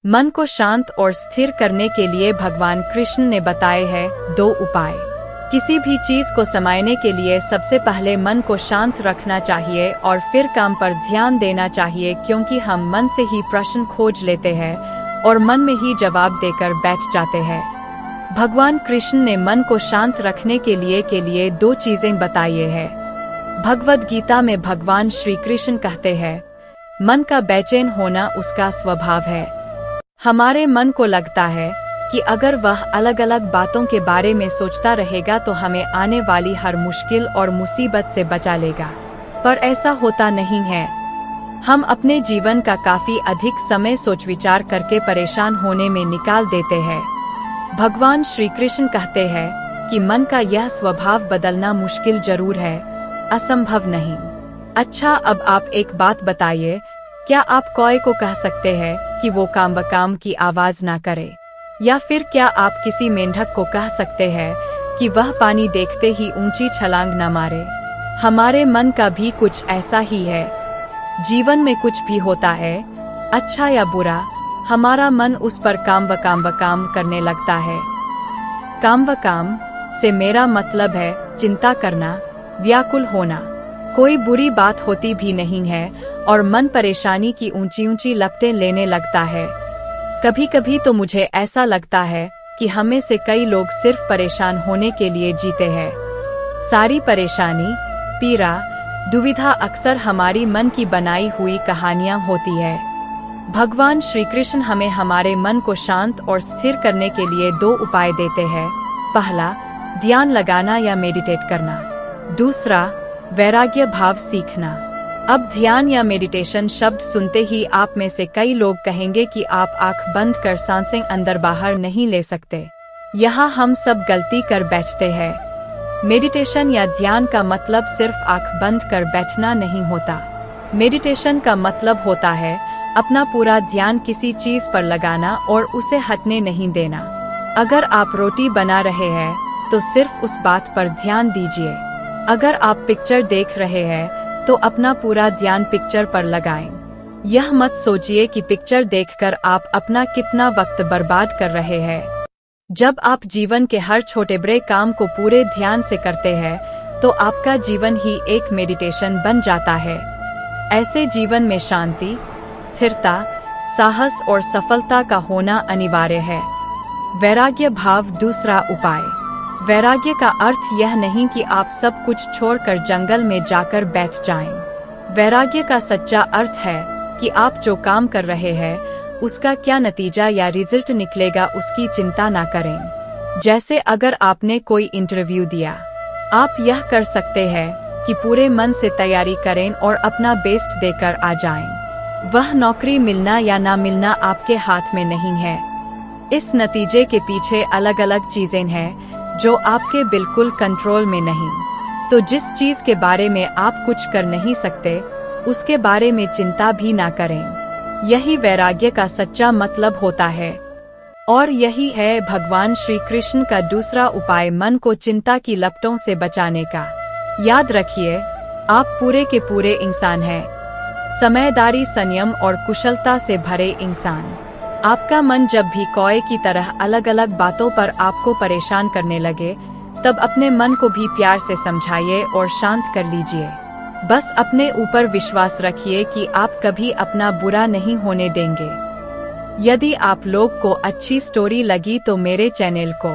मन को शांत और स्थिर करने के लिए भगवान कृष्ण ने बताए हैं 2 उपाय। किसी भी चीज को समाने के लिए सबसे पहले मन को शांत रखना चाहिए और फिर काम पर ध्यान देना चाहिए, क्योंकि हम मन से ही प्रश्न खोज लेते हैं और मन में ही जवाब देकर बैठ जाते हैं। भगवान कृष्ण ने मन को शांत रखने के लिए 2 चीजें बताई हैं। भगवद गीता में भगवान श्री कृष्ण कहते हैं, मन का बेचैन होना उसका स्वभाव है। हमारे मन को लगता है कि अगर वह अलग अलग बातों के बारे में सोचता रहेगा तो हमें आने वाली हर मुश्किल और मुसीबत से बचा लेगा, पर ऐसा होता नहीं है। हम अपने जीवन का काफी अधिक समय सोच विचार करके परेशान होने में निकाल देते हैं। भगवान श्री कृष्ण कहते हैं कि मन का यह स्वभाव बदलना मुश्किल जरूर है, असंभव नहीं। अच्छा, अब आप एक बात बताइए, क्या आप कौए को कह सकते हैं कि वो काम बकाम की आवाज ना करे? या फिर क्या आप किसी मेंढक को कह सकते हैं कि वह पानी देखते ही ऊंची छलांग न मारे? हमारे मन का भी कुछ ऐसा ही है। जीवन में कुछ भी होता है, अच्छा या बुरा, हमारा मन उस पर काम वकाम करने लगता है। काम वकाम से मेरा मतलब है चिंता करना, व्याकुल होना। कोई बुरी बात होती भी नहीं है और मन परेशानी की ऊंची ऊंची लपटें लेने लगता है। कभी कभी तो मुझे ऐसा लगता है कि हमें से कई लोग सिर्फ परेशान होने के लिए जीते हैं। सारी परेशानी, पीड़ा, दुविधा अक्सर हमारी मन की बनाई हुई कहानियां होती है। भगवान श्री कृष्ण हमें हमारे मन को शांत और स्थिर करने के लिए 2 उपाय देते हैं। पहला, ध्यान लगाना या मेडिटेट करना। दूसरा, वैराग्य भाव सीखना। अब ध्यान या मेडिटेशन शब्द सुनते ही आप में से कई लोग कहेंगे कि आप आंख बंद कर सांसें अंदर बाहर नहीं ले सकते। यहाँ हम सब गलती कर बैठते हैं। मेडिटेशन या ध्यान का मतलब सिर्फ आंख बंद कर बैठना नहीं होता। मेडिटेशन का मतलब होता है अपना पूरा ध्यान किसी चीज पर लगाना और उसे हटने नहीं देना। अगर आप रोटी बना रहे हैं तो सिर्फ उस बात पर ध्यान दीजिए। अगर आप पिक्चर देख रहे हैं तो अपना पूरा ध्यान पिक्चर पर लगाएं। यह मत सोचिए कि पिक्चर देखकर आप अपना कितना वक्त बर्बाद कर रहे हैं। जब आप जीवन के हर छोटे बड़े काम को पूरे ध्यान से करते हैं तो आपका जीवन ही एक मेडिटेशन बन जाता है। ऐसे जीवन में शांति, स्थिरता, साहस और सफलता का होना अनिवार्य है। वैराग्य भाव दूसरा उपाय। वैराग्य का अर्थ यह नहीं कि आप सब कुछ छोड़कर जंगल में जाकर बैठ जाएं। वैराग्य का सच्चा अर्थ है कि आप जो काम कर रहे हैं उसका क्या नतीजा या रिजल्ट निकलेगा उसकी चिंता ना करें। जैसे अगर आपने कोई इंटरव्यू दिया, आप यह कर सकते हैं कि पूरे मन से तैयारी करें और अपना बेस्ट देकर आ जाएं। वह नौकरी मिलना या ना मिलना आपके हाथ में नहीं है। इस नतीजे के पीछे अलग अलग चीजें हैं जो आपके बिल्कुल कंट्रोल में नहीं। तो जिस चीज के बारे में आप कुछ कर नहीं सकते उसके बारे में चिंता भी ना करें। यही वैराग्य का सच्चा मतलब होता है। और यही है भगवान श्री कृष्ण का दूसरा उपाय, मन को चिंता की लपटों से बचाने का। याद रखिए, आप पूरे के पूरे इंसान हैं, समझदारी, संयम और कुशलता से भरे इंसान। आपका मन जब भी कौए की तरह अलग अलग बातों पर आपको परेशान करने लगे तब अपने मन को भी प्यार से समझाइए और शांत कर लीजिए। बस अपने ऊपर विश्वास रखिए कि आप कभी अपना बुरा नहीं होने देंगे। यदि आप लोग को अच्छी स्टोरी लगी तो मेरे चैनल को